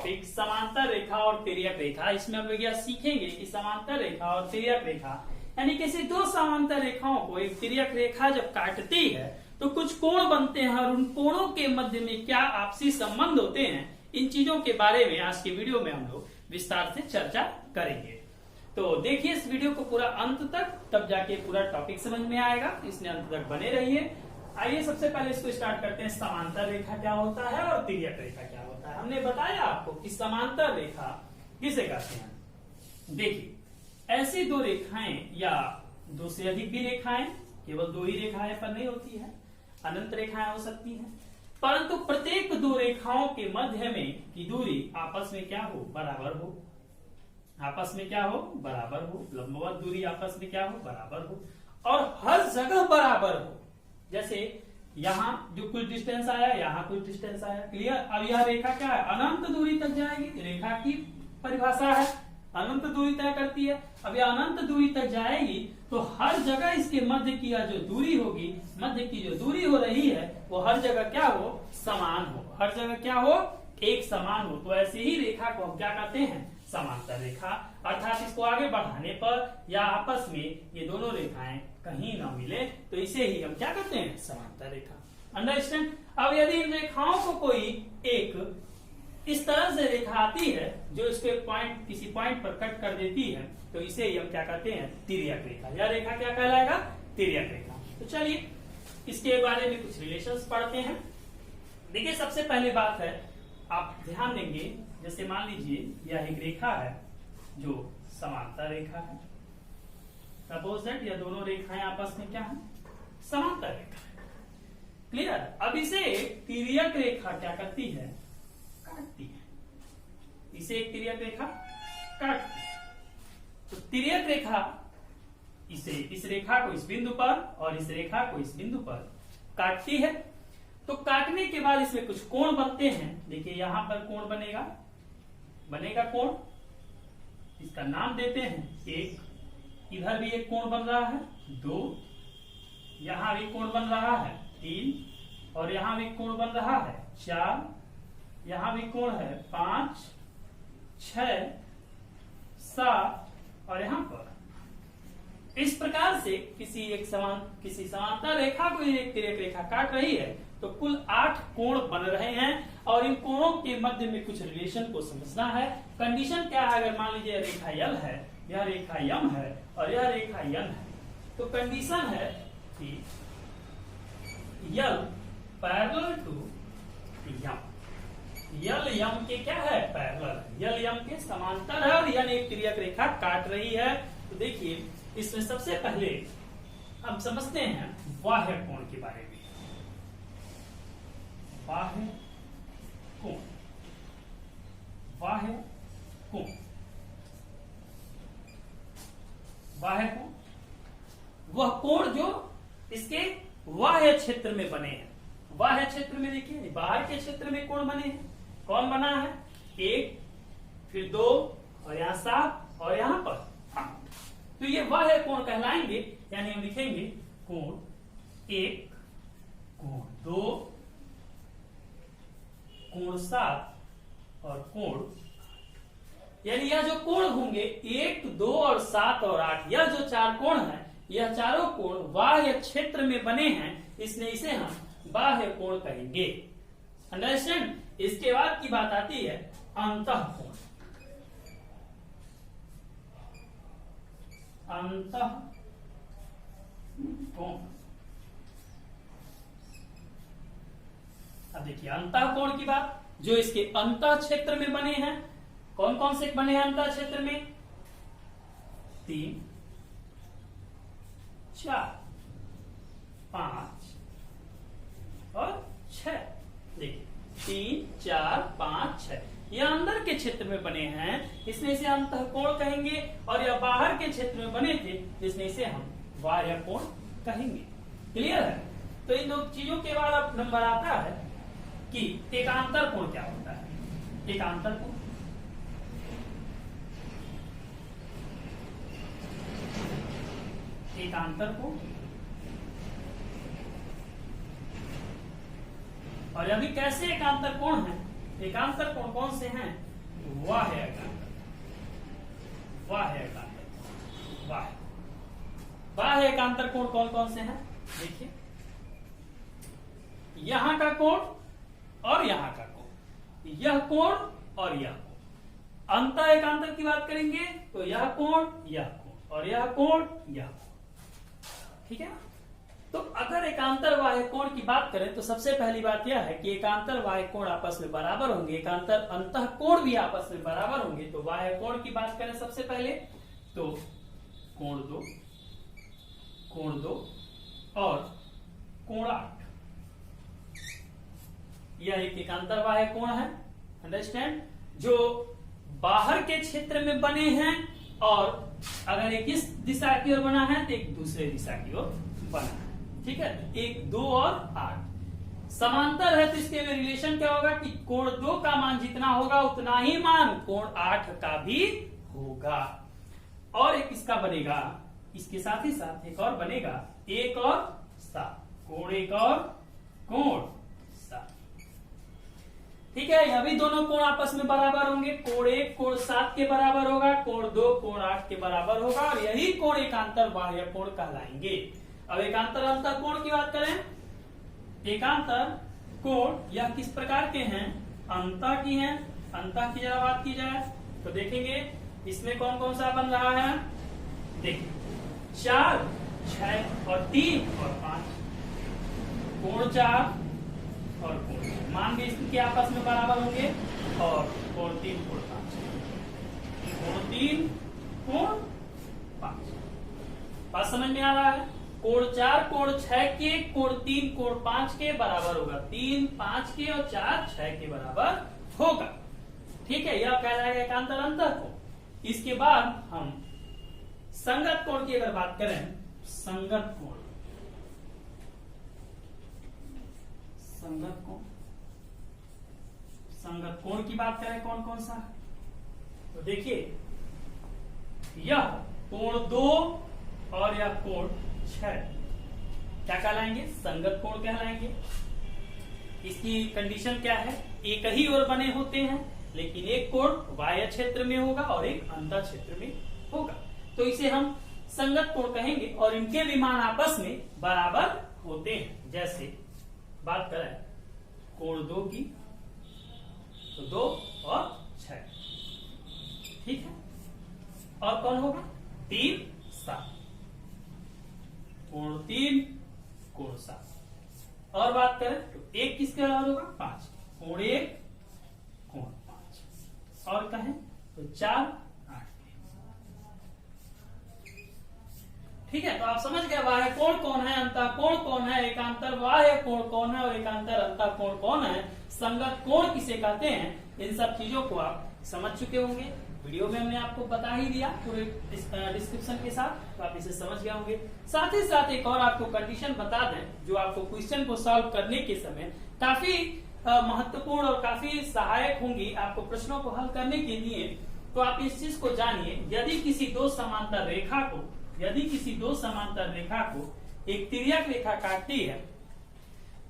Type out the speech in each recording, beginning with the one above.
Topic समांतर रेखा और तिर्यक रेखा। इसमें हम लोग यह सीखेंगे कि समांतर रेखा और तिर्यक रेखा यानी किसी दो समांतर रेखाओं को एक तिर्यक रेखा जब काटती है तो कुछ कोण बनते हैं और उन कोणों के मध्य में क्या आपसी संबंध होते हैं, इन चीजों के बारे में आज के वीडियो में हम लोग विस्तार से चर्चा करेंगे। तो देखिए इस वीडियो को पूरा अंत तक, तब जाके पूरा टॉपिक समझ में आएगा, इसलिए अंत तक बने रहिए। आइए सबसे पहले इसको स्टार्ट करते हैं। समांतर रेखा क्या होता है और तिर्यक रेखा क्या होता है। हमने बताया आपको कि समांतर रेखा किसे कहते हैं। देखिए ऐसी दो रेखाएं या दो से अधिक भी रेखाएं, केवल दो ही रेखाएं पर नहीं होती है, अनंत रेखाएं हो सकती हैं, परंतु प्रत्येक दो रेखाओं के मध्य में की दूरी आपस में क्या हो, बराबर हो। आपस में क्या हो, बराबर हो। लंबवत दूरी आपस में क्या हो, बराबर हो और हर जगह बराबर हो। जैसे यहाँ जो कुछ डिस्टेंस आया, यहाँ कुछ डिस्टेंस आया, क्लियर। अब यह रेखा क्या है, अनंत दूरी तक जाएगी। रेखा की परिभाषा है अनंत दूरी तय करती है। अब यह अनंत दूरी तक जाएगी तो हर जगह इसके मध्य की जो दूरी होगी, मध्य की जो दूरी हो रही है वो हर जगह क्या हो, समान हो। हर जगह क्या हो, एक समान हो। तो ऐसी ही रेखा को हम क्या कहते हैं, समांतर रेखा। अर्थात इसको आगे बढ़ाने पर या आपस में ये दोनों रेखाएं कहीं ना मिले तो इसे ही हम क्या कहते हैं, समांतर रेखा। अंडरस्टैंड। अब यदि इन रेखाओं को कोई एक इस तरह से रेखा आती है जो इसके पॉइंट किसी पॉइंट पर कट कर देती है तो इसे ही हम क्या कहते हैं, तिर्यक रेखा। यह रेखा क्या कहलाएगा, तिर्यक रेखा। तो चलिए इसके बारे में कुछ रिलेशंस पढ़ते हैं। देखिए सबसे पहले बात है, आप ध्यान देंगे, जैसे मान लीजिए यह एक रेखा है जो समांतर रेखा है। सपोज दैट यह दोनों रेखाएं आपस में क्या है, समांतर रेखा है। क्लियर। अब इसे तिर्यक रेखा क्या करती है, काटती है। इसे एक तिर्यक रेखा काटती है। तो तिर्यक रेखा इसे, इस रेखा को इस बिंदु पर और इस रेखा को इस बिंदु पर काटती है। तो काटने के बाद इसमें कुछ कोण बनते हैं। देखिए यहां पर कोण बनेगा कोण, इसका नाम देते हैं एक। इधर भी एक कोण बन रहा है 2, यहां भी कोण बन रहा है 3 और यहां भी कोण बन रहा है 4, यहां भी कोण है 5, 6, 7 और यहां पर। इस प्रकार से किसी समांतर रेखा को एक तिर्यक रेखा काट रही है तो कुल 8 कोण बन रहे हैं और इन कोणों के मध्य में कुछ रिलेशन को समझना है। कंडीशन क्या है, अगर मान लीजिए रेखा यल है, यह रेखा यम है और यह रेखा यन है, तो कंडीशन है कि यल पैरेलल टू यम। यल यम के क्या है, पैरेलल। यल यम के समांतर है और यन एक तिर्यक रेखा काट रही है। तो देखिए इसमें सबसे पहले हम समझते हैं बाह्य कोण के बारे में। बाह्य कोण, बाह्य कोण, बाह्य कोण वह कोण जो इसके बाह्य क्षेत्र में बने हैं। बाह्य क्षेत्र में देखिए बाहर के क्षेत्र में कोण बने हैं। कौन बना है, 1, फिर 2 और यहाँ 7 और यहाँ पर 8। तो ये बाह्य कोण कहलाएंगे। यानी हम लिखेंगे कोण 1, कोण 2, कोण 7 और कोण। यानी यह जो कोण होंगे 1, 2 और 7 और 8, यह जो 4 कोण है, यह चारों कोण बाह्य क्षेत्र में बने हैं, इसलिए इसे हम बाह्य कोण कहेंगे। अंडरस्टैंड। इसके बाद की बात आती है अंतः कोण। अंतः कोण। अब देखिए अंतः कोण की बात, जो इसके अंतः क्षेत्र में बने हैं। कौन कौन से बने हैं अंतः क्षेत्र में, 3, 4, 5 और 6। देखिए 3, 4, 5, 6 यह अंदर के क्षेत्र में बने हैं, इसलिए इसे अंतः कोण कहेंगे। और यह बाहर के क्षेत्र में बने थे, इसलिए इसे हम बाह्य कोण कहेंगे। क्लियर है। तो इन दो चीजों के बाद अब नंबर आता है कि एकांतर कोण क्या होता है। एकांतर कोण, एकांतर कोण और अभी कैसे एकांतर कोण है, एकांतर कोण कौन से हैं, बाह्य एकांतर, बाह्य एकांतर, बाह्य एकांतर कोण कौन कौन से हैं? देखिए, यहां का कोण और यहां का कोण, यह कोण और यह कोण। अंत एकांतर की बात करेंगे तो यह कोण, यह कोण और यह कोण, यह कोण। ठीक है। तो अगर एकांतर बाह्य कोण की बात करें तो सबसे पहली बात यह है कि एकांतर बाह्य कोण आपस में बराबर होंगे, एकांतर अंतः कोण भी आपस में बराबर होंगे। तो बाह्य कोण की बात करें सबसे पहले तो कोण 2 और कोण 8, यह एक एकांतर बाह्य कोण है। अंडरस्टैंड? जो बाहर के क्षेत्र में बने हैं और अगर एक इस दिशा की ओर बना है तो एक दूसरे दिशा की ओर बना है। ठीक है। 1, 2 और 8 समांतर है तो इसके में रिलेशन क्या होगा कि कोण 2 का मान जितना होगा उतना ही मान कोण 8 का भी होगा। और एक इसका बनेगा, इसके साथ ही साथ एक और बनेगा 1 और 7, कोण 1 और कोण 7। ठीक है। यह भी दोनों कोण आपस में बराबर होंगे, कोण 1 कोण 7 के बराबर होगा, कोण 2 कोण 8 के बराबर होगा और यही कोण एकांतर बाह्य कोण कहलाएंगे। अब एकांतर अंतः कोण की बात करें, एकांतर कोण यह किस प्रकार के हैं? अंतः की हैं। अंतः की जरा बात की जाए तो देखेंगे इसमें कौन कौन सा बन रहा है। देखिए 4, 6 और 3 और 5, कोण 4 और कोण 6 मान भी इसके आपस में बराबर होंगे और कोण 3 कोण 5, कोण 3 कोण 5। बात समझ में आ रहा है? कोण 4 कोण 6 के, कोण 3 कोण 5 के बराबर होगा, 3 5 के और 4 6 के बराबर होगा। ठीक है। यह कहलाएगा एकांतर अंतः कोण। इसके बाद हम संगत कोण की अगर बात करें, संगत कोण, संगत कोण, संगत कोण की बात करें कौन कौन सा? तो देखिए यह कोण 2 और यह कोण 6 क्या कहलाएंगे? संगत कोण कहलाएंगे। इसकी कंडीशन क्या है? एक ही ओर बने होते हैं लेकिन एक कोण बाह्य क्षेत्र में होगा और एक अंतः क्षेत्र में होगा, तो इसे हम संगत कोण कहेंगे और इनके भी मान आपस में बराबर होते हैं। जैसे बात करें कोण 2 की तो 2 और 6। ठीक है। और कौन होगा? 3 7, कोण 3 कोण 7। और बात करें तो 1 किसके बराबर होगा? 5, कोण 1 कोण 5। और कहें तो 4 8। ठीक है। तो आप समझ गए बाह्य कोण कौन है, अंतः कोण कौन है, एकांतर बाह्य कोण कौन है और एकांतर अंतः कोण कौन है, संगत कोण किसे कहते हैं। इन सब चीजों को आप समझ चुके होंगे। वीडियो में हमने आपको बता ही दिया पूरे डिस्क्रिप्शन के साथ, तो आप इसे समझ गए होंगे। साथ ही साथ एक और आपको कंडीशन बता दें जो आपको क्वेश्चन को सॉल्व करने के समय काफी महत्वपूर्ण और काफी सहायक होंगी आपको प्रश्नों को हल करने के लिए। तो आप इस चीज को जानिए, यदि किसी दो समांतर रेखा को एक तिर्यक रेखा काटती है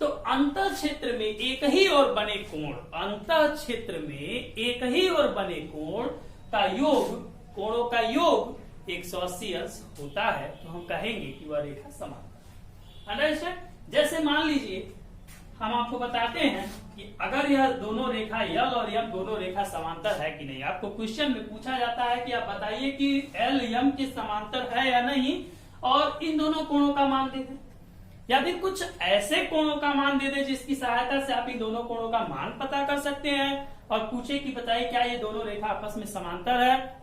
तो अंतः क्षेत्र में एक ही ओर बने कोण, अंतः क्षेत्र में एक ही ओर बने कोण का योग, कोणों का योग 180 अंश होता है, तो हम कहेंगे कि वह रेखा समांतर। अंडरस्टैंड? जैसे मान लीजिए हम आपको बताते हैं कि अगर यह दोनों रेखा यल और यम दोनों रेखा समांतर है कि नहीं। आपको क्वेश्चन में पूछा जाता है कि आप बताइए कि एल यम के समांतर है या नहीं और इन दोनों कोणों का मान दे दें, या फिर कुछ ऐसे कोणों का मान दे दें जिसकी सहायता से आप इन दोनों कोणों का मान पता कर सकते हैं और पूछे कि बताइए क्या ये दोनों रेखा आपस में समांतर है।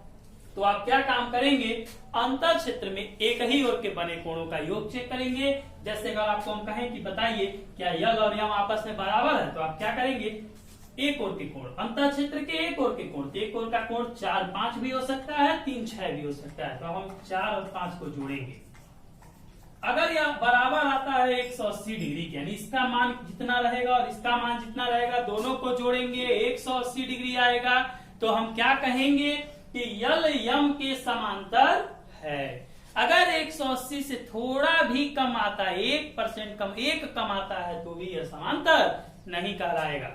तो आप क्या काम करेंगे? अंतर क्षेत्र में एक ही ओर के बने कोणों का योग चेक करेंगे। जैसे अगर आपको हम कहें कि बताइए क्या यल और यम आपस में बराबर है, तो आप क्या करेंगे? एक ओर के कोण, अंतर क्षेत्र के एक ओर के कोण, एक ओर का कोण 4 5 भी हो सकता है, 3 6 भी हो सकता है, तो हम 4 और 5 को जोड़ेंगे। अगर यह बराबर आता है 180 डिग्री के, यानी इसका मान जितना रहेगा और इसका मान जितना रहेगा दोनों को जोड़ेंगे 180 डिग्री आएगा, तो हम क्या कहेंगे कि यल यम के समांतर है। अगर 180 से थोड़ा भी कम आता है, 1% कम, 1 कम आता है, तो भी यह समांतर नहीं कहलाएगा।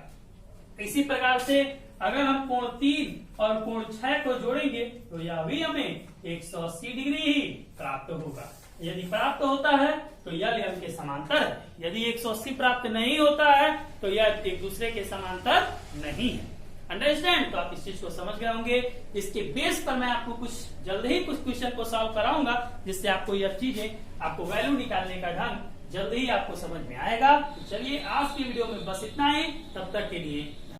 इसी प्रकार से अगर हम कोण 3 और कोण 6 को जोड़ेंगे तो यह भी हमें 180 डिग्री ही प्राप्त होगा। यदि प्राप्त होता है तो यह एम के समांतर है, यदि 180 प्राप्त नहीं होता है तो यह एक दूसरे के समांतर नहीं है। अंडरस्टैंड? तो आप इस चीज को समझ गए होंगे। इसके बेस पर मैं आपको कुछ जल्द ही कुछ क्वेश्चन को सॉल्व कराऊंगा, जिससे आपको यह चीजें, आपको वैल्यू निकालने का ढंग जल्द ही आपको समझ में आएगा। तो चलिए आज की वीडियो में बस इतना ही, तब तक के लिए